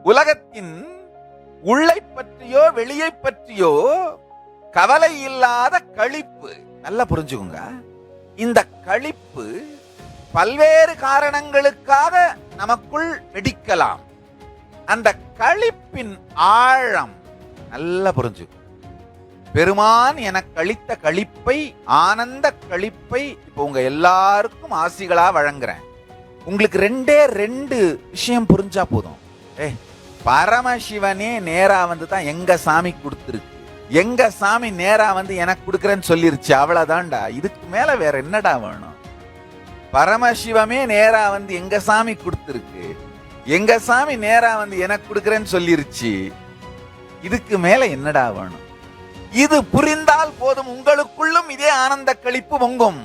உலகத்தின் உள்ளை பற்றியோ வெளியை பற்றியோ கவலை இல்லாத களிப்பு. நல்லா புரிஞ்சுக்குங்க. இந்த களிப்பு பல்வேறு காரணங்களுக்காக நமக்குள் வெடிக்கலாம். அந்த களிப்பின் ஆழம் நல்லா புரிஞ்சுக்கும். பெருமான் எனக்கு அளித்த களிப்பை, ஆனந்த களிப்பை இப்ப உங்க எல்லாருக்கும் ஆசிகளா வழங்குறேன். உங்களுக்கு ரெண்டு விஷயம் புரிஞ்சா போதும். பரமசிவனே நேரா வந்து தான் எங்க சாமி கொடுத்துருக்கு, எங்க சாமி நேரா வந்து எனக்கு கொடுக்குறேன்னு சொல்லிருச்சு, அவ்வளவுதான்டா. இதுக்கு மேல வேற என்னடா வேணும்? பரமசிவமே நேரா வந்து எங்க சாமி கொடுத்துருக்கு, எங்க சாமி நேரா வந்து எனக்கு கொடுக்குறேன்னு சொல்லிருச்சு, இதுக்கு மேல என்னடா வேணும்? இது புரிந்தால் போதும், உங்களுக்குள்ளும் இதே ஆனந்த களிப்பு பொங்கும்.